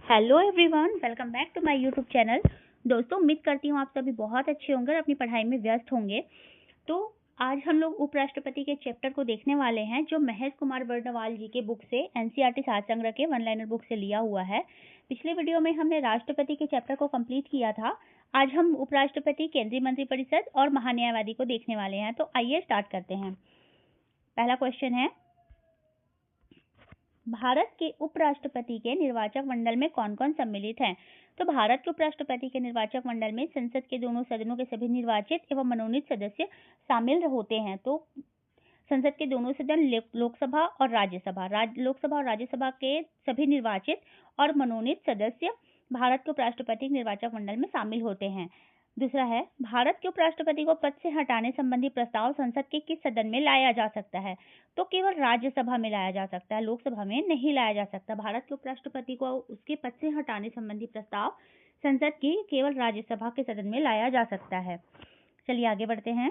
Hello everyone, welcome back to my YouTube channel. दोस्तों, उम्मीद करती हूँ आप सभी बहुत अच्छे होंगे और अपनी पढ़ाई में व्यस्त होंगे। तो आज हम लोग उपराष्ट्रपति के चैप्टर को देखने वाले हैं, जो महेश कुमार वर्णवाल जी के बुक से एनसीईआरटी सात संग्रह के वन लाइनर बुक से लिया हुआ है। पिछले वीडियो में हमने राष्ट्रपति के चैप्टर को कंप्लीट किया था। आज हम उपराष्ट्रपति, केंद्रीय मंत्रिपरिषद और महान्यायवादी को देखने वाले हैं। तो आइए स्टार्ट करते हैं। पहला क्वेश्चन है, भारत के उपराष्ट्रपति के निर्वाचक मंडल में कौन कौन सम्मिलित हैं? तो भारत के उपराष्ट्रपति के निर्वाचक मंडल में संसद के दोनों सदनों के सभी निर्वाचित एवं मनोनीत सदस्य शामिल होते हैं। तो संसद के दोनों सदन, लोकसभा और राज्यसभा, लोकसभा और राज्यसभा के सभी निर्वाचित और मनोनीत सदस्य भारत के उपराष्ट्रपति निर्वाचक मंडल में शामिल होते हैं। दूसरा है, भारत के उपराष्ट्रपति को पद से हटाने संबंधी प्रस्ताव संसद के किस सदन में लाया जा सकता है? तो केवल राज्यसभा में लाया जा सकता है, लोकसभा में नहीं लाया जा सकता। भारत के उपराष्ट्रपति को उसके पद से हटाने संबंधी प्रस्ताव संसद की केवल राज्यसभा के सदन में लाया जा सकता है। चलिए आगे बढ़ते हैं।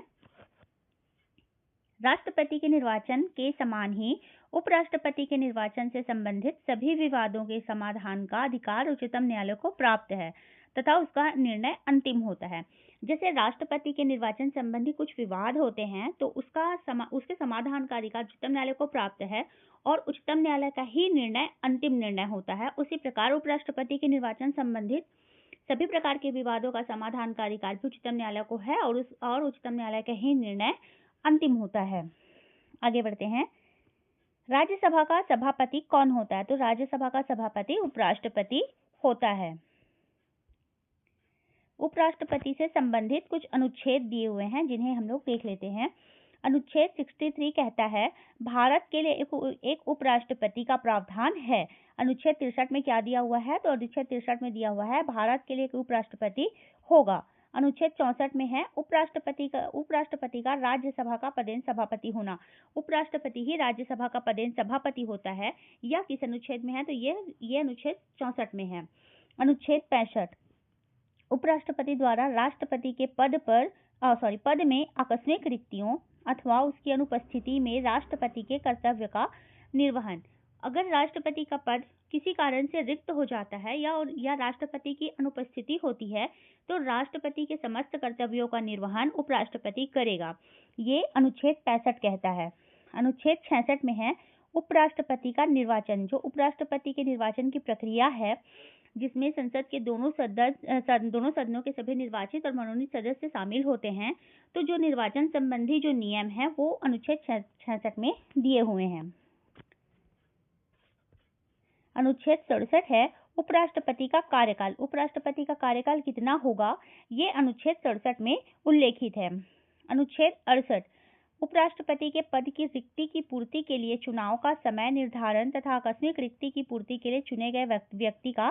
राष्ट्रपति के निर्वाचन के समान ही उपराष्ट्रपति के निर्वाचन से संबंधित सभी विवादों के समाधान का अधिकार उच्चतम न्यायालय को प्राप्त है तथा उसका निर्णय अंतिम होता है। जैसे राष्ट्रपति के निर्वाचन संबंधी कुछ विवाद होते हैं तो उसके समाधान का अधिकार उच्चतम न्यायालय को प्राप्त है और उच्चतम न्यायालय का ही निर्णय अंतिम निर्णय होता है। उसी प्रकार उपराष्ट्रपति के निर्वाचन संबंधित सभी प्रकार के विवादों का समाधान का अधिकार भी उच्चतम न्यायालय को है और उच्चतम न्यायालय का ही निर्णय अंतिम होता है। आगे बढ़ते हैं। राज्यसभा का सभापति कौन होता है? तो राज्यसभा का सभापति उपराष्ट्रपति होता है। उपराष्ट्रपति से संबंधित कुछ अनुच्छेद दिए हुए हैं, जिन्हें हम लोग देख लेते हैं। अनुच्छेद 63 कहता है, भारत के लिए एक उपराष्ट्रपति का प्रावधान है। अनुच्छेद 63 में क्या दिया हुआ है? तो अनुच्छेद 63 में दिया हुआ है, भारत के लिए एक उपराष्ट्रपति होगा। अनुच्छेद 64 में है, उपराष्ट्रपति का राज्यसभा का पदेन सभापति होना। उपराष्ट्रपति ही राज्यसभा का पदेन सभापति होता है। यह किस अनुच्छेद में है? तो ये अनुच्छेद 64 में है। अनुच्छेद 65, उपराष्ट्रपति द्वारा राष्ट्रपति के पद में आकस्मिक रिक्तियों अथवा उसकी अनुपस्थिति में राष्ट्रपति के कर्तव्य का निर्वहन। अगर राष्ट्रपति का पद किसी कारण से रिक्त हो जाता है या राष्ट्रपति की अनुपस्थिति होती है तो राष्ट्रपति के समस्त कर्तव्यों का निर्वहन उपराष्ट्रपति करेगा। ये अनुच्छेद 65 कहता है। अनुच्छेद 66 में है, उपराष्ट्रपति का निर्वाचन। जो उपराष्ट्रपति के निर्वाचन की प्रक्रिया है, जिसमें संसद के दोनों सदनों के सभी निर्वाचित और मनोनीत सदस्य शामिल होते हैं, तो जो निर्वाचन संबंधी जो नियम है वो अनुच्छेद 66 में दिए हुए हैं। अनुच्छेद 67 है, उपराष्ट्रपति का कार्यकाल। उपराष्ट्रपति का कार्यकाल कितना होगा, ये अनुच्छेद 67 में उल्लेखित है। अनुच्छेद 68, उपराष्ट्रपति के पद की रिक्ति की पूर्ति के लिए चुनाव का समय निर्धारण तथा आकस्मिक रिक्ति की पूर्ति के लिए चुने गए व्यक्ति का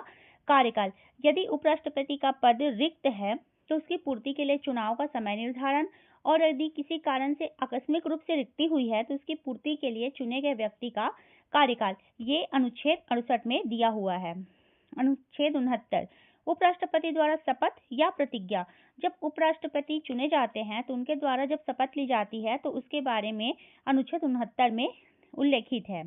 कार्यकाल। यदि उपराष्ट्रपति का पद रिक्त है तो उसकी पूर्ति के लिए चुनाव का समय निर्धारण, और यदि किसी कारण से आकस्मिक रूप से रिक्ति हुई है तो उसकी पूर्ति के लिए चुने गए व्यक्ति का कार्यकाल, ये अनुच्छेद 68 में दिया हुआ है। अनुच्छेद 69, उपराष्ट्रपति द्वारा शपथ या प्रतिज्ञा। जब उपराष्ट्रपति चुने जाते हैं तो उनके द्वारा जब शपथ ली जाती है तो उसके बारे में अनुच्छेद 69 में उल्लेखित है।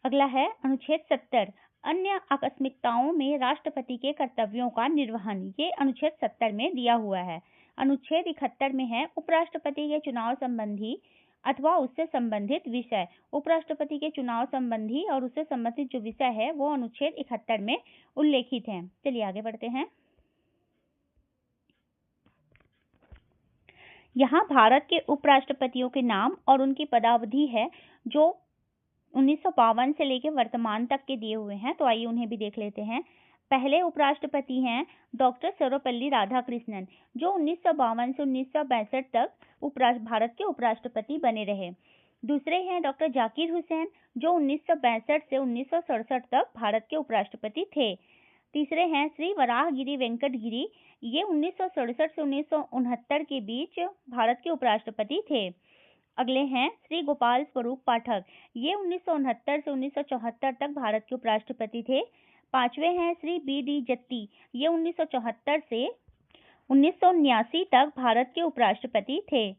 अगला है अनुच्छेद 70, अन्य आकस्मिकताओं में राष्ट्रपति के कर्तव्यों का निर्वहन। ये अनुच्छेद 70 में दिया हुआ है। अनुच्छेद 71 में है, उपराष्ट्रपति के चुनाव संबंधी अथवा उससे संबंधित विषय। उपराष्ट्रपति के चुनाव संबंधी और उससे संबंधित जो विषय है वो अनुच्छेद 71 में उल्लेखित है। चलिए आगे बढ़ते हैं। यहाँ भारत के उपराष्ट्रपतियों के नाम और उनकी पदावधि है, जो 1952 से लेकर वर्तमान तक के दिए हुए हैं। तो आइए उन्हें भी देख लेते हैं। पहले उपराष्ट्रपति हैं डॉक्टर सर्वपल्ली राधाकृष्णन, जो 1952 से 1962 तक भारत के उपराष्ट्रपति बने रहे। दूसरे हैं डॉक्टर जाकिर हुसैन, जो 1962 से 1967 तक भारत के उपराष्ट्रपति थे। तीसरे हैं श्री वराहगिरी वेंकट गिरी, ये 1967 से 1969 के बीच भारत के उपराष्ट्रपति थे। अगले हैं श्री गोपाल स्वरूप पाठक, ये 1969 से 1974 तक भारत के उपराष्ट्रपति थे। पांचवे हैं श्री बी.डी. जत्ती, ये 1974 से 1979 तक भारत के उपराष्ट्रपति थे।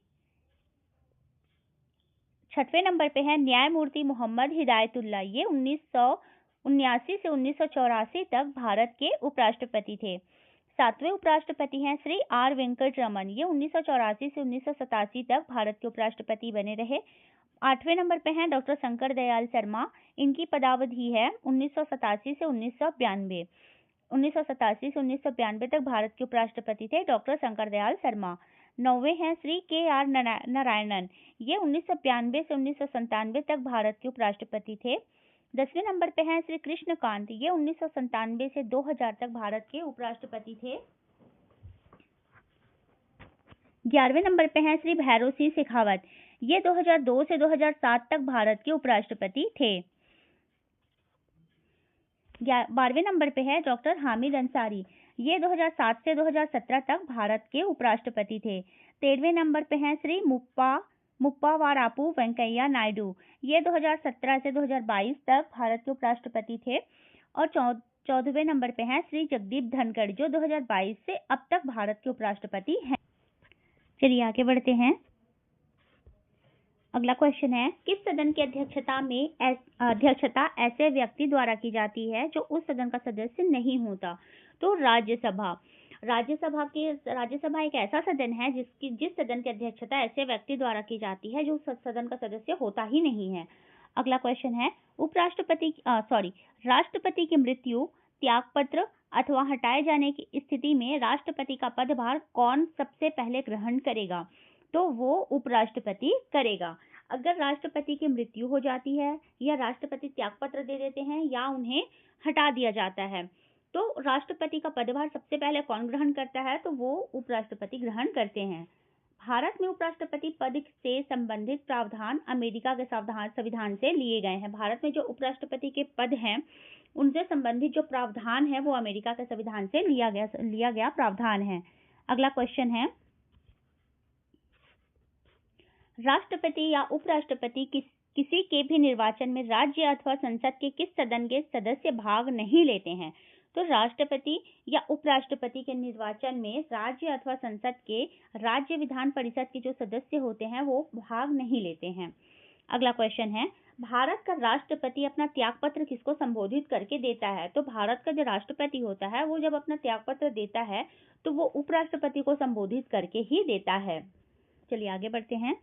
छठवें नंबर पे है न्यायमूर्ति मोहम्मद हिदायतुल्लाह, ये 1979 से 1984 तक भारत के उपराष्ट्रपति थे। 7वें उपराष्ट्रपति हैं श्री आर वेंकट रमन। ये 1984 से 1987 तक भारत के उपराष्ट्रपति बने रहे। 8वें नंबर पे हैं डॉक्टर शंकर दयाल शर्मा। इनकी पदावधि है 1987 से 1992। 1987 से 1992 तक भारत के उपराष्ट्रपति थे डॉक्टर शंकर दयाल शर्मा। 9वें हैं श्री के आर नारायणन। ये 1992 से 1997 तक भारत के उपराष्ट्रपति थे। 10वें नंबर पे हैं श्री कृष्णकांत। ये 1997 से 2000 तक भारत के उपराष्ट्रपति थे। 11वें नंबर पे हैं श्री भैरों सिंह शेखावत। ये 2002 से 2007 तक भारत के उपराष्ट्रपति थे। 12वें नंबर पे है डॉक्टर हामिद अंसारी। ये 2007 से 2017 तक भारत के उपराष्ट्रपति थे। 13वें नंबर पे हैं श्री मुप्पा वारापू वेंकैया नायडू। ये 2017 से 2022 तक भारत के उपराष्ट्रपति थे। और 14वें नंबर पे हैं श्री जगदीप धनखड़, जो 2022 से अब तक भारत के उपराष्ट्रपति हैं। चलिए आगे बढ़ते हैं। अगला क्वेश्चन है, किस सदन की अध्यक्षता ऐसे व्यक्ति द्वारा की जाती है जो उस सदन का सदस्य नहीं होता? तो राज्यसभा। राज्यसभा एक ऐसा सदन है जिस सदन की अध्यक्षता ऐसे व्यक्ति द्वारा की जाती है जो सदन का सदस्य होता ही नहीं है। अगला क्वेश्चन है, राष्ट्रपति की मृत्यु, त्यागपत्र अथवा हटाए जाने की स्थिति में राष्ट्रपति का पदभार कौन सबसे पहले ग्रहण करेगा? तो वो उपराष्ट्रपति करेगा। अगर राष्ट्रपति की मृत्यु हो जाती है या राष्ट्रपति त्यागपत्र दे देते हैं या उन्हें हटा दिया जाता है, तो राष्ट्रपति का पदभार सबसे पहले कौन ग्रहण करता है? तो वो उपराष्ट्रपति ग्रहण करते हैं। भारत में उपराष्ट्रपति पद से संबंधित प्रावधान अमेरिका के संविधान से लिए गए हैं। भारत में जो उपराष्ट्रपति के पद हैं उनसे संबंधित जो प्रावधान है वो अमेरिका के संविधान से लिया गया प्रावधान है। अगला क्वेश्चन है, राष्ट्रपति या उपराष्ट्रपति किसी के भी निर्वाचन में राज्य अथवा संसद के किस सदन के सदस्य भाग नहीं लेते हैं? तो राष्ट्रपति या उपराष्ट्रपति के निर्वाचन में राज्य अथवा संसद के राज्य विधान परिषद के जो सदस्य होते हैं वो भाग नहीं लेते हैं। अगला क्वेश्चन है, भारत का राष्ट्रपति अपना त्यागपत्र किसको संबोधित करके देता है? तो भारत का जो राष्ट्रपति होता है वो जब अपना त्यागपत्र देता है तो वो उपराष्ट्रपति को संबोधित करके ही देता है। चलिए आगे बढ़ते हैं।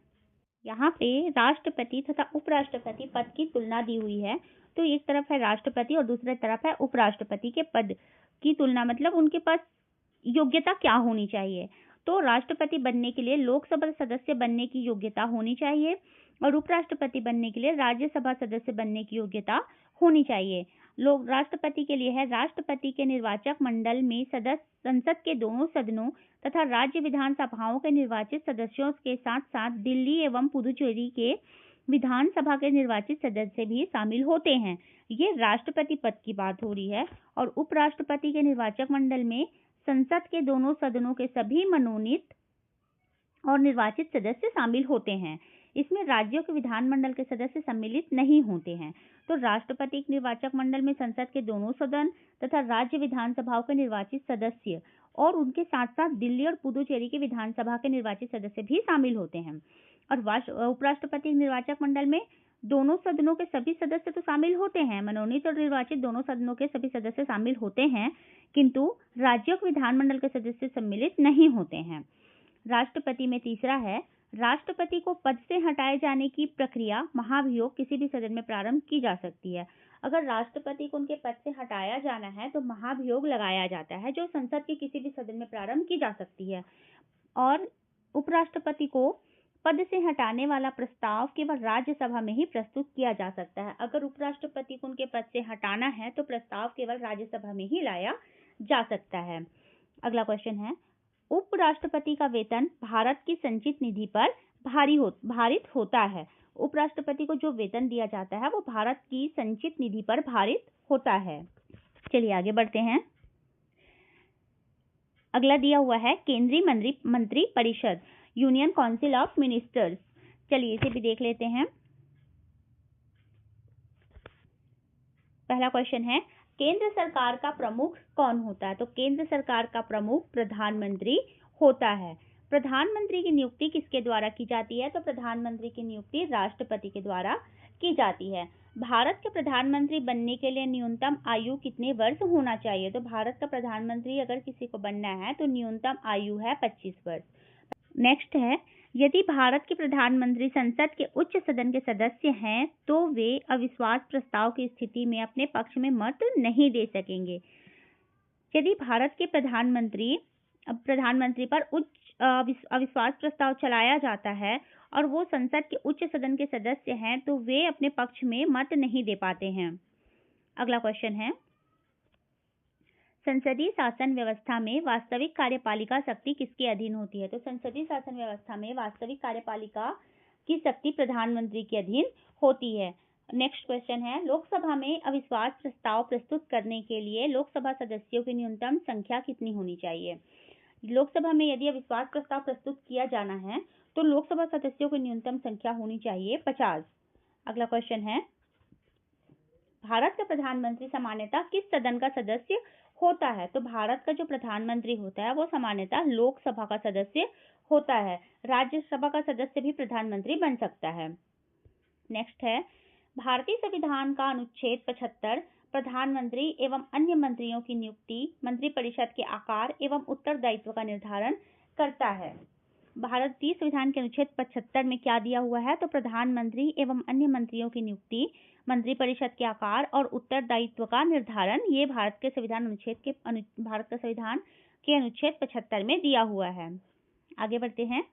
यहाँ पे राष्ट्रपति तथा उपराष्ट्रपति पद की तुलना दी हुई है। तो एक तरफ है राष्ट्रपति और दूसरी तरफ है उपराष्ट्रपति के पद की तुलना, मतलब उनके पास योग्यता क्या होनी चाहिए। तो राष्ट्रपति बनने के लिए लोकसभा सदस्य बनने की योग्यता होनी चाहिए और उपराष्ट्रपति बनने के लिए राज्यसभा सदस्य बनने की योग्यता होनी चाहिए। राष्ट्रपति के लिए है, राष्ट्रपति के निर्वाचक मंडल में संसद के दोनों सदनों तथा राज्य विधानसभाओं के निर्वाचित सदस्यों के साथ साथ दिल्ली एवं पुदुचेरी के विधानसभा के निर्वाचित सदस्य भी शामिल होते हैं। ये राष्ट्रपति पद की बात हो रही है। और उपराष्ट्रपति के निर्वाचक मंडल में संसद के दोनों सदनों के सभी मनोनीत और निर्वाचित सदस्य शामिल होते हैं। इसमें राज्यों के विधानमंडल के सदस्य सम्मिलित नहीं होते हैं। तो राष्ट्रपति के निर्वाचक मंडल में संसद के दोनों सदन तथा राज्य विधानसभाओं के निर्वाचित सदस्य और उनके साथ साथ दिल्ली और पुदुचेरी के विधानसभा के निर्वाचित सदस्य भी शामिल होते हैं। और उपराष्ट्रपति के निर्वाचक मंडल में दोनों सदनों के सभी सदस्य तो शामिल होते हैं, मनोनीत और निर्वाचित दोनों सदनों के सभी सदस्य शामिल होते हैं, किंतु राज्यों के विधानमंडल के सदस्य सम्मिलित नहीं होते हैं। राष्ट्रपति में तीसरा है, राष्ट्रपति को पद से हटाए जाने की प्रक्रिया महाभियोग किसी भी सदन में प्रारंभ की जा सकती है। अगर राष्ट्रपति को उनके पद से हटाया जाना है तो महाभियोग लगाया जाता है, जो संसद के किसी भी सदन में प्रारंभ की जा सकती है। और उपराष्ट्रपति को पद से हटाने वाला प्रस्ताव केवल राज्यसभा में ही प्रस्तुत किया जा सकता है। अगर उपराष्ट्रपति को उनके पद से हटाना है तो प्रस्ताव केवल राज्यसभा में ही लाया जा सकता है। अगला क्वेश्चन है, उपराष्ट्रपति का वेतन भारत की संचित निधि पर भारित होता है। उपराष्ट्रपति को जो वेतन दिया जाता है वो भारत की संचित निधि पर भारित होता है। चलिए आगे बढ़ते हैं। अगला दिया हुआ है केंद्रीय मंत्री परिषद, यूनियन काउंसिल ऑफ मिनिस्टर्स। चलिए इसे भी देख लेते हैं। पहला क्वेश्चन है, केंद्र सरकार का प्रमुख कौन होता है? तो केंद्र सरकार का प्रमुख प्रधानमंत्री होता है। प्रधानमंत्री की नियुक्ति किसके द्वारा की जाती है? तो प्रधानमंत्री की नियुक्ति राष्ट्रपति के द्वारा की जाती है। भारत के प्रधानमंत्री बनने के लिए न्यूनतम आयु कितने वर्ष होना चाहिए? तो भारत का प्रधानमंत्री अगर किसी को बनना है तो न्यूनतम आयु है 25 वर्ष। नेक्स्ट है, यदि भारत के प्रधानमंत्री संसद के उच्च सदन के सदस्य हैं तो वे अविश्वास प्रस्ताव की स्थिति में अपने पक्ष में मत नहीं दे सकेंगे। यदि भारत के प्रधानमंत्री पर अविश्वास प्रस्ताव चलाया जाता है और वो संसद के उच्च सदन के सदस्य हैं तो वे अपने पक्ष में मत नहीं दे पाते हैं। अगला क्वेश्चन है, संसदीय शासन व्यवस्था में वास्तविक कार्यपालिका शक्ति किसके अधीन होती है? तो संसदीय शासन व्यवस्था में वास्तविक कार्यपालिका की शक्ति प्रधानमंत्री के अधीन होती है। नेक्स्ट क्वेश्चन है, लोकसभा में अविश्वास प्रस्ताव प्रस्तुत करने के लिए लोकसभा सदस्यों की न्यूनतम संख्या कितनी होनी चाहिए? लोकसभा में यदि अविश्वास प्रस्ताव प्रस्तुत किया जाना है तो लोकसभा सदस्यों की न्यूनतम संख्या होनी चाहिए 50। अगला क्वेश्चन है, भारत का प्रधानमंत्री सामान्यतः किस सदन का सदस्य होता है? तो भारत का जो प्रधानमंत्री होता है वो सामान्यतः लोकसभा का सदस्य होता है। राज्यसभा का सदस्य भी प्रधानमंत्री बन सकता है। नेक्स्ट है, भारतीय संविधान का अनुच्छेद 75 प्रधानमंत्री एवं अन्य मंत्रियों की नियुक्ति, मंत्रिपरिषद के आकार एवं उत्तरदायित्व का निर्धारण करता है। भारतीय संविधान के अनुच्छेद 75 में क्या दिया हुआ है? तो प्रधानमंत्री एवं अन्य मंत्रियों की नियुक्ति, मंत्रिपरिषद के आकार और उत्तरदायित्व का निर्धारण ये भारत का संविधान के अनुच्छेद 75 में दिया हुआ है। आगे बढ़ते हैं,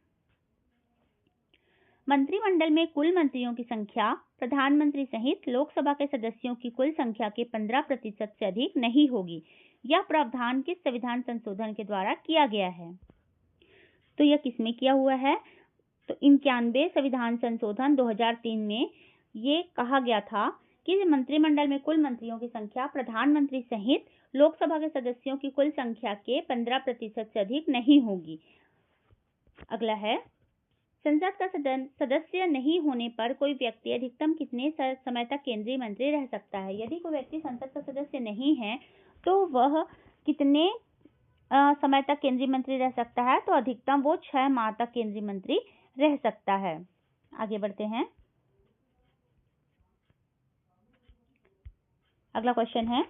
मंत्रिमंडल में कुल मंत्रियों की संख्या प्रधानमंत्री सहित लोकसभा के सदस्यों की कुल संख्या के 15% से अधिक नहीं होगी। यह प्रावधान किस संविधान संशोधन के द्वारा किया गया है? तो यह किसमें किया हुआ है? तो 91 संविधान संशोधन 2003 में ये कहा गया था कि मंत्रिमंडल में कुल मंत्रियों की संख्या प्रधानमंत्री सहित लोकसभा के सदस्यों की कुल संख्या के 15% से अधिक नहीं होगी। अगला है, संसद का सदस्य नहीं होने पर कोई व्यक्ति अधिकतम कितने समय तक केंद्रीय मंत्री रह सकता है? यदि कोई व्यक्ति संसद का सदस्य नहीं है तो वह कितने समय तक केंद्रीय मंत्री रह सकता है? तो अधिकतम वो 6 माह तक केंद्रीय मंत्री रह सकता है। आगे बढ़ते हैं, अगला क्वेश्चन है,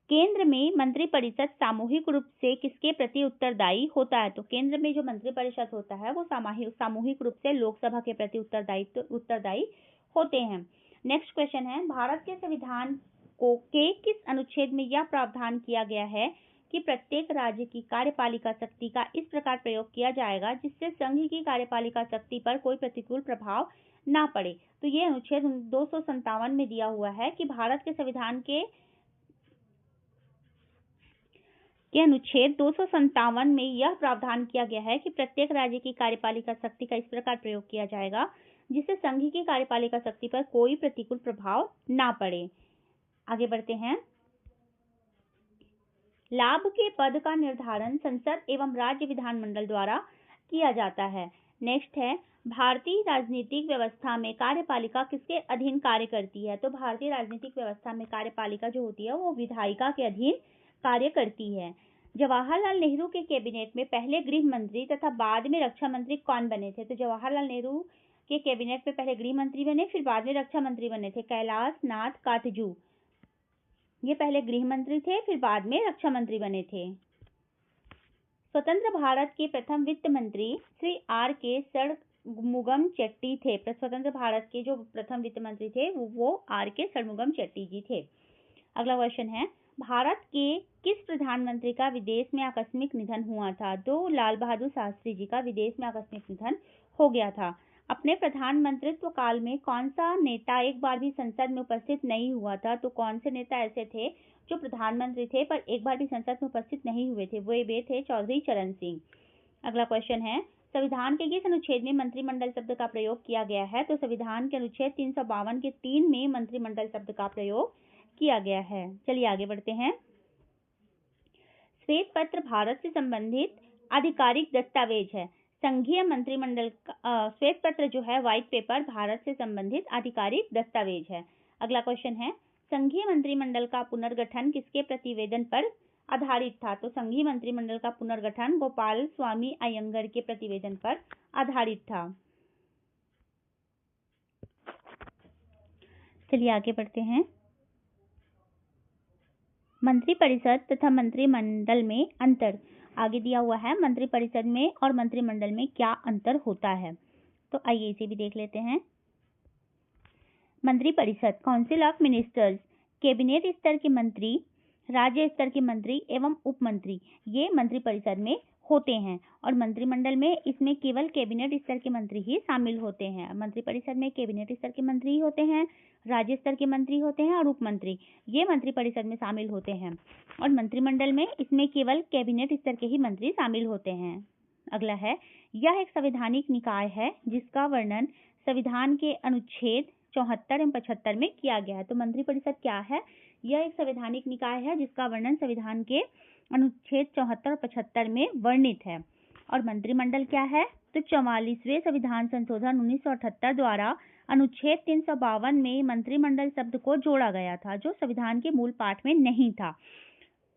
केंद्र में मंत्रिपरिषद सामूहिक रूप से किसके प्रति उत्तरदायी होता है? तो केंद्र में जो मंत्रिपरिषद होता है वो सामूहिक रूप से लोकसभा के प्रति उत्तरदायी होते हैं। नेक्स्ट क्वेश्चन है, भारत के संविधान के किस अनुच्छेद में यह प्रावधान किया गया है कि प्रत्येक राज्य की कार्यपालिका शक्ति का इस प्रकार प्रयोग किया जाएगा जिससे संघ की कार्यपालिका शक्ति पर कोई प्रतिकूल प्रभाव ना पड़े? तो ये अनुच्छेद 257 में दिया हुआ है कि भारत के संविधान के अनुच्छेद 257 में यह प्रावधान किया गया है कि प्रत्येक राज्य की कार्यपालिका शक्ति का इस प्रकार प्रयोग किया जाएगा जिससे संघ की कार्यपालिका शक्ति पर कोई प्रतिकूल प्रभाव ना पड़े। आगे बढ़ते हैं, लाभ के पद का निर्धारण संसद एवं राज्य विधानमंडल द्वारा किया जाता है। नेक्स्ट है, भारतीय राजनीतिक व्यवस्था में कार्यपालिका किसके अधीन कार्य करती है? तो भारतीय राजनीतिक व्यवस्था में कार्यपालिका जो होती है वो विधायिका के अधीन कार्य करती है। जवाहरलाल नेहरू के कैबिनेट में पहले गृह मंत्री तथा बाद में रक्षा मंत्री कौन बने थे? तो जवाहरलाल नेहरू के कैबिनेट में पहले गृह मंत्री बने, फिर बाद में रक्षा मंत्री बने थे कैलाश नाथ काटजू। ये पहले गृह मंत्री थे, फिर बाद में रक्षा मंत्री बने थे। स्वतंत्र भारत के प्रथम वित्त मंत्री श्री आर के षणमुगम चेट्टी थे। स्वतंत्र भारत के जो प्रथम वित्त मंत्री थे वो आर के षणमुगम चेट्टी जी थे। अगला क्वेश्चन है, भारत के किस प्रधानमंत्री का विदेश में आकस्मिक निधन हुआ था? तो लाल बहादुर शास्त्री जी का विदेश में आकस्मिक निधन हो गया था। अपने प्रधानमंत्रित्व काल में कौन सा नेता एक बार भी संसद में उपस्थित नहीं हुआ था? तो कौन से नेता ऐसे थे जो प्रधानमंत्री थे पर एक बार भी संसद में उपस्थित नहीं हुए थे? वे थे चौधरी चरण सिंह। अगला क्वेश्चन है, संविधान के किस अनुच्छेद में मंत्रिमंडल शब्द का प्रयोग किया गया है? तो संविधान के अनुच्छेद 352 के 3 में मंत्रिमंडल शब्द का प्रयोग किया गया है। चलिए आगे बढ़ते हैं, श्वेत पत्र भारत से संबंधित आधिकारिक दस्तावेज है। संघीय मंत्रिमंडल श्वेत पत्र जो है व्हाइट पेपर भारत से संबंधित आधिकारिक दस्तावेज है। अगला क्वेश्चन है, संघीय मंत्रिमंडल का पुनर्गठन किसके प्रतिवेदन पर आधारित था? तो संघीय मंत्रिमंडल का पुनर्गठन गोपाल स्वामी अयंगर के प्रतिवेदन पर आधारित था। चलिए आगे बढ़ते हैं। मंत्रिपरिषद तथा मंत्रिमंडल में अंतर। आगे दिया हुआ है मंत्रिपरिषद में और मंत्रिमंडल में क्या अंतर होता है, तो आइए इसे भी देख लेते हैं। मंत्रिपरिषद काउंसिल ऑफ मिनिस्टर्स, कैबिनेट स्तर के मंत्री, राज्य स्तर के मंत्री एवं उप मंत्री ये मंत्रिपरिषद में होते हैं। और मंत्रिमंडल में इसमें केवल कैबिनेट स्तर के मंत्री ही शामिल होते हैं। मंत्रिपरिषद में कैबिनेट स्तर के मंत्री होते हैं, राज्य स्तर के मंत्री होते हैं और उप मंत्री ये मंत्रिपरिषद में शामिल होते हैं। और मंत्रिमंडल में इसमें केवल कैबिनेट स्तर के ही मंत्री शामिल होते हैं। अगला है, यह एक संवैधानिक निकाय है जिसका वर्णन संविधान के अनुच्छेद 74 एवं 75 में किया गया है। तो मंत्रिपरिषद क्या है? यह एक संवैधानिक निकाय है जिसका वर्णन संविधान के अनुच्छेद 74 और 75 में वर्णित है। और मंत्रिमंडल क्या है? तो 44वें संविधान संशोधन 1978 द्वारा अनुच्छेद 352 में मंत्रिमंडल शब्द को जोड़ा गया था जो संविधान के मूल पाठ में नहीं था।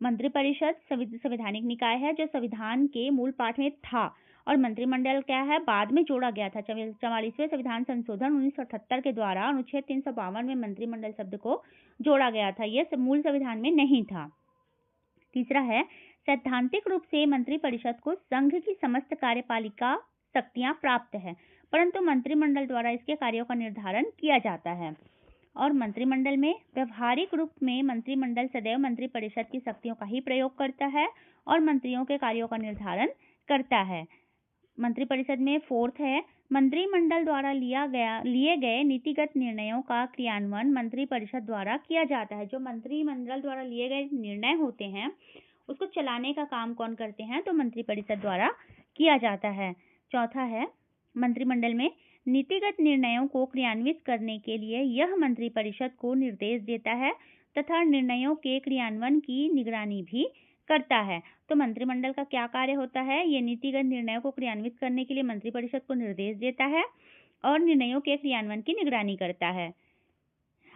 मंत्रिपरिषद संवैधानिक निकाय है जो संविधान के मूल पाठ में था और मंत्रिमंडल क्या है? बाद में जोड़ा गया था। 44वें संविधान संशोधन 1978 के द्वारा अनुच्छेद 352 में मंत्रिमंडल शब्द को जोड़ा गया था, यह मूल संविधान में नहीं था। तीसरा है, सैद्धांतिक रूप से मंत्रिपरिषद को संघ की समस्त कार्यपालिका शक्तियां प्राप्त है, परंतु मंत्रिमंडल द्वारा इसके कार्यों का निर्धारण किया जाता है। और मंत्रिमंडल में व्यवहारिक रूप में मंत्रिमंडल सदैव मंत्रिपरिषद की शक्तियों का ही प्रयोग करता है और मंत्रियों के कार्यों का निर्धारण करता है। मंत्रिपरिषद में फोर्थ है, मंत्रिमंडल द्वारा लिए गए नीतिगत निर्णयों का क्रियान्वयन मंत्रिपरिषद द्वारा किया जाता है। जो मंत्रिमंडल द्वारा लिए गए निर्णय होते हैं उसको चलाने का काम कौन करते हैं? तो मंत्रिपरिषद द्वारा किया जाता है। चौथा है, मंत्रिमंडल में नीतिगत निर्णयों को क्रियान्वित करने के लिए यह मंत्रिपरिषद को निर्देश देता है तथा निर्णयों के क्रियान्वयन की निगरानी भी करता है। तो मंत्रिमंडल का क्या कार्य होता है? ये नीतिगत निर्णयों को क्रियान्वित करने के लिए मंत्रिपरिषद को निर्देश देता है और निर्णयों के क्रियान्वयन की निगरानी करता है।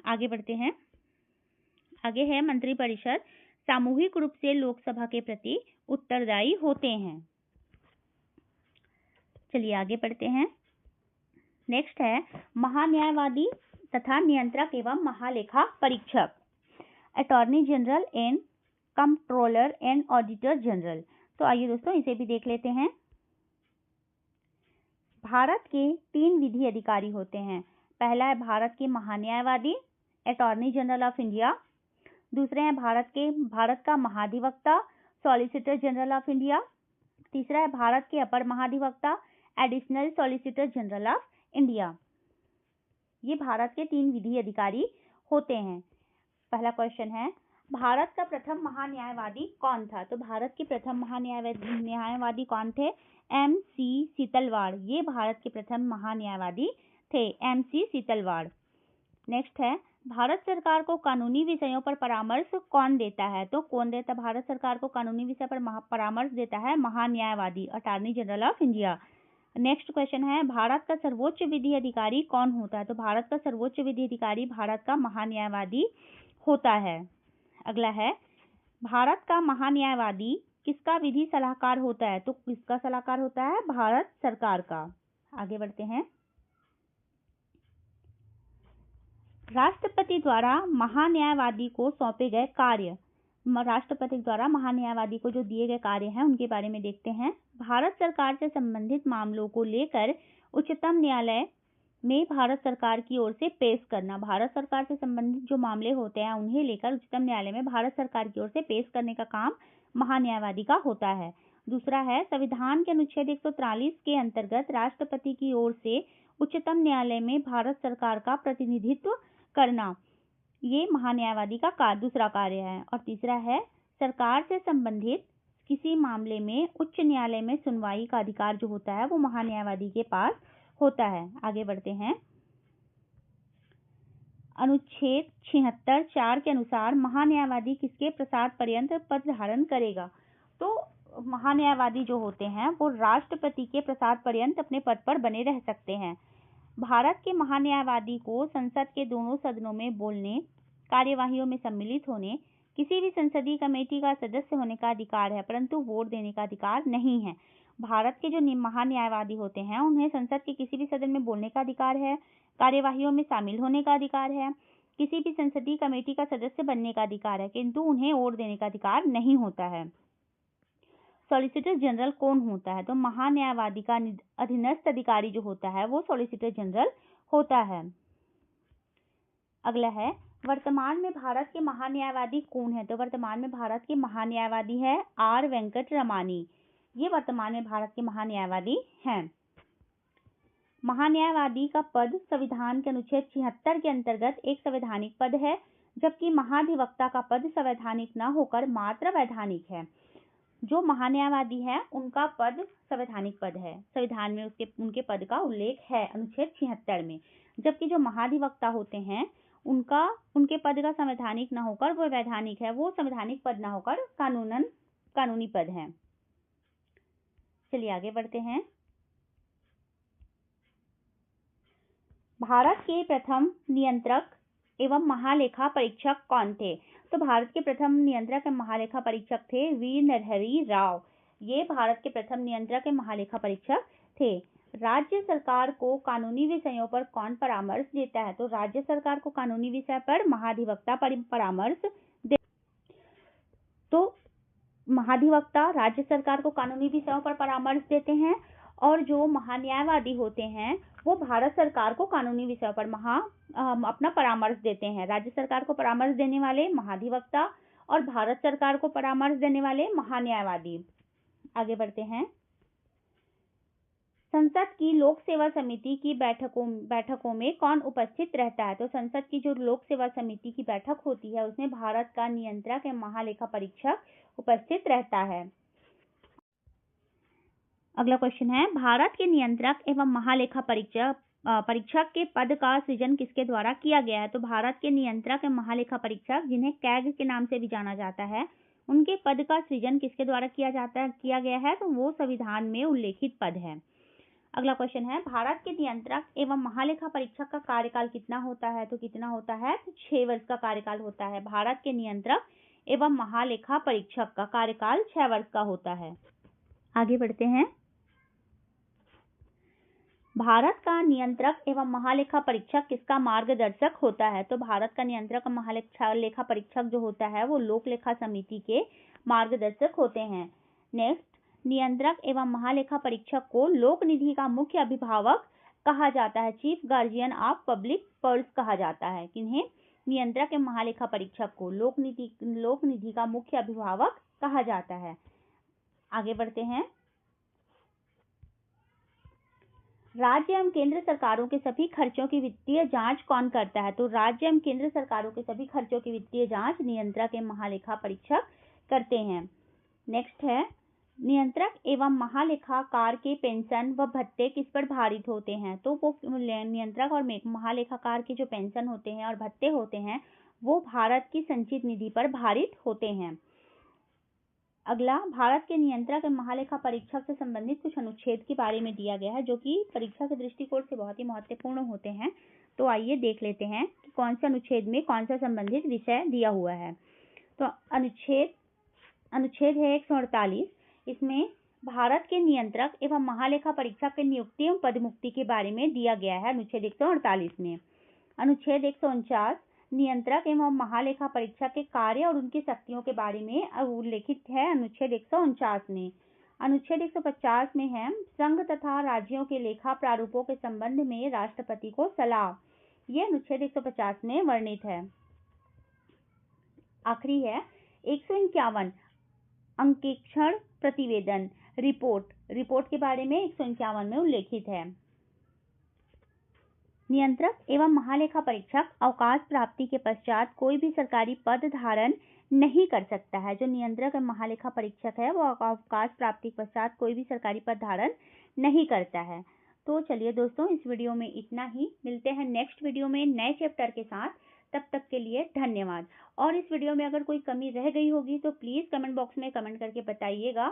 आगे बढ़ते हैं। आगे है, मंत्रिपरिषद सामूहिक रूप से लोकसभा के प्रति उत्तरदायी होते हैं। चलिए आगे बढ़ते हैं। नेक्स्ट है, महान्यायवादी तथा नियंत्रक एवं महालेखा परीक्षक, attorney general and controller and auditor general. तो आइए दोस्तों इसे भी देख लेते हैं। भारत के 3 विधि अधिकारी होते हैं। पहला है भारत के महान्यायवादी, अटॉर्नी जनरल ऑफ इंडिया। दूसरे हैं भारत का महाधिवक्ता, सॉलिसिटर जनरल ऑफ इंडिया। तीसरा है भारत के अपर महाधिवक्ता, additional solicitor general of India. ये भारत के 3 विधि अधिकारी होते हैं। पहला क्वेश्चन है, भारत का प्रथम महान्यायवादी कौन था? तो भारत के प्रथम महान्यायवादी कौन थे? MC सीतलवाड़। ये भारत के प्रथम महान्यायवादी थे, MC सीतलवाड़। नेक्स्ट है, भारत सरकार को कानूनी विषयों पर परामर्श कौन देता है? तो कौन देता भारत सरकार को कानूनी विषय पर परामर्श देता है? महान्यायवादी, attorney general of India. Next question है, भारत का सर्वोच्च विधि अधिकारी कौन होता है? तो भारत का सर्वोच्च विधि अधिकारी भारत का महान्यायवादी होता है। अगला है, भारत का महान्यायवादी किसका विधि सलाहकार होता है? तो किसका सलाहकार होता है? भारत सरकार का। आगे बढ़ते हैं। राष्ट्रपति द्वारा महान्यायवादी को सौंपे गए कार्य, राष्ट्रपति द्वारा महान्यायवादी को जो दिए गए कार्य हैं उनके बारे में देखते हैं। भारत सरकार से संबंधित मामलों को लेकर उच्चतम न्यायालय में भारत सरकार की ओर से पेश करना। भारत सरकार से संबंधित जो मामले होते हैं उन्हें लेकर उच्चतम न्यायालय में भारत सरकार की ओर से पेश करने का काम महान्यायवादी का होता है। दूसरा है, संविधान के अनुच्छेद 143 के अंतर्गत राष्ट्रपति की ओर से उच्चतम न्यायालय में भारत सरकार का प्रतिनिधित्व करना, ये महान्यायवादी का दूसरा कार्य है। और तीसरा है, सरकार से संबंधित किसी मामले में उच्च न्यायालय में सुनवाई का अधिकार जो होता है वो महान्यायवादी के पास होता है। आगे बढ़ते हैं। अनुच्छेद 76(4) के अनुसार महान्यायवादी किसके प्रसाद पर्यंत पद धारण करेगा? तो महान्यायवादी जो होते हैं वो राष्ट्रपति के प्रसाद पर्यंत अपने पद पर बने रह सकते हैं। भारत के महान्यायवादी को संसद के दोनों सदनों में बोलने, कार्यवाहियों में सम्मिलित होने, किसी भी संसदीय कमेटी का सदस्य होने का अधिकार है, परंतु वोट देने का अधिकार नहीं है। भारत के जो महान्यायवादी होते हैं उन्हें संसद के किसी भी सदन में बोलने का अधिकार है, कार्यवाहियों में शामिल होने का अधिकार है, किसी भी संसदीय कमेटी का सदस्य बनने का अधिकार है, किंतु उन्हें वोट देने का अधिकार नहीं होता है। सॉलिसिटर जनरल कौन होता है? तो महान्यायवादी का अधीनस्थ अधिकारी जो होता है वो सॉलिसिटर जनरल होता है। अगला है, वर्तमान में भारत के महान्यायवादी कौन है? तो वर्तमान में भारत के महान्यायवादी है आर वेंकट रमानी। ये वर्तमान में भारत के महान्यायवादी हैं। महान्यायवादी का पद संविधान के अनुच्छेद 76 के अंतर्गत एक संवैधानिक पद है, जबकि महाधिवक्ता का पद संवैधानिक न होकर मात्र वैधानिक है। जो महान्यायवादी है उनका पद संवैधानिक पद है, संविधान में उनके पद का उल्लेख है अनुच्छेद 76 में, जबकि जो महाधिवक्ता होते हैं उनके पद का संवैधानिक न होकर वो वैधानिक है, वो संवैधानिक पद न होकर कानूनी पद है। चलिए आगे बढ़ते हैं। भारत के प्रथम नियंत्रक एवं महालेखा परीक्षक कौन थे? तो भारत के प्रथम नियंत्रक एवं महालेखा परीक्षक थे वीर नरहरि राव। ये भारत के प्रथम नियंत्रक एवं महालेखा परीक्षक थे। राज्य सरकार को कानूनी विषयों पर कौन परामर्श देता है? तो राज्य सरकार को कानूनी विषय पर महाधिवक्ता परामर्श दे। तो महाधिवक्ता राज्य सरकार को कानूनी विषयों पर परामर्श देते हैं, और जो महान्यायवादी होते हैं वो भारत सरकार को कानूनी विषयों पर अपना परामर्श देते हैं। राज्य सरकार को परामर्श देने वाले महाधिवक्ता और भारत सरकार को परामर्श देने वाले महान्यायवादी। आगे बढ़ते हैं। संसद की लोक सेवा समिति की बैठकों में कौन उपस्थित रहता है? तो संसद की जो लोक सेवा समिति की बैठक होती है उसमें भारत का नियंत्रक एवं महालेखा परीक्षक उपस्थित रहता है। अगला क्वेश्चन है, भारत के नियंत्रक एवं महालेखा परीक्षक के पद का सृजन किसके द्वारा किया गया है? तो भारत के नियंत्रक एवं महालेखा परीक्षक, जिन्हें कैग के नाम से भी जाना जाता है, उनके पद का सृजन किसके द्वारा किया गया है? तो वो संविधान में उल्लेखित पद है। अगला क्वेश्चन है, भारत के नियंत्रक एवं महालेखा परीक्षक का कार्यकाल कितना होता है? तो कितना होता है? तो 6 वर्ष का कार्यकाल होता है। भारत के नियंत्रक एवं महालेखा परीक्षक का कार्यकाल 6 वर्ष का होता है। आगे बढ़ते हैं। भारत का नियंत्रक एवं महालेखा परीक्षक किसका मार्गदर्शक होता है? तो भारत का नियंत्रक और महालेखा परीक्षक जो होता है वो लोक लेखा समिति के मार्गदर्शक होते हैं। नेक्स्ट, नियंत्रक एवं महालेखा परीक्षक को लोक निधि का मुख्य अभिभावक कहा जाता है, chief guardian of public purse कहा जाता है। किन्हें? नियंत्रक एवं महालेखा परीक्षक को लोक निधि का मुख्य अभिभावक कहा जाता है। आगे बढ़ते हैं। राज्य एवं केंद्र सरकारों के सभी खर्चों की वित्तीय जांच कौन करता है? तो राज्य एवं केंद्र सरकारों के सभी खर्चों की वित्तीय जांच नियंत्रक एवं महालेखा परीक्षक करते हैं। नेक्स्ट है, नियंत्रक एवं महालेखाकार के पेंशन व भत्ते किस पर भारित होते हैं? तो वो नियंत्रक और महालेखाकार के जो पेंशन होते हैं और भत्ते होते हैं वो भारत की संचित निधि पर भारित होते हैं। अगला, भारत के नियंत्रक एवं महालेखा परीक्षक से संबंधित कुछ अनुच्छेद के बारे में दिया गया है जो कि परीक्षा के दृष्टिकोण से बहुत ही महत्वपूर्ण होते हैं। तो आइए देख लेते हैं कि कौन से अनुच्छेद में कौन सा संबंधित विषय दिया हुआ है। तो अनुच्छेद है 148। इसमें भारत के नियंत्रक एवं महालेखा परीक्षक के नियुक्ति एवं पदमुक्ति के बारे में दिया गया है अनुच्छेद 148 में। अनुच्छेद 149 नियंत्रक एवं महालेखा परीक्षक के कार्य और उनकी शक्तियों के बारे में उल्लेखित है अनुच्छेद 149 में। अनुच्छेद 150 में है संघ तथा राज्यों के लेखा प्रारूपों के संबंध में राष्ट्रपति को सलाह, यह अनुच्छेद 150 में वर्णित है। आखिरी है 151 अंकेक्षण प्रतिवेदन रिपोर्ट के बारे में 151 में उल्लेखित है। नियंत्रक एवं महालेखा परीक्षक अवकाश प्राप्ति के पश्चात कोई भी सरकारी पद धारण नहीं कर सकता है। जो नियंत्रक एवं महालेखा परीक्षक है वो अवकाश प्राप्ति के पश्चात कोई भी सरकारी पद धारण नहीं करता है। तो चलिए दोस्तों, इस वीडियो में इतना ही। मिलते हैं नेक्स्ट वीडियो में नए चैप्टर के साथ। तब तक के लिए धन्यवाद। और इस वीडियो में अगर कोई कमी रह गई होगी तो प्लीज कमेंट बॉक्स में कमेंट करके बताइएगा।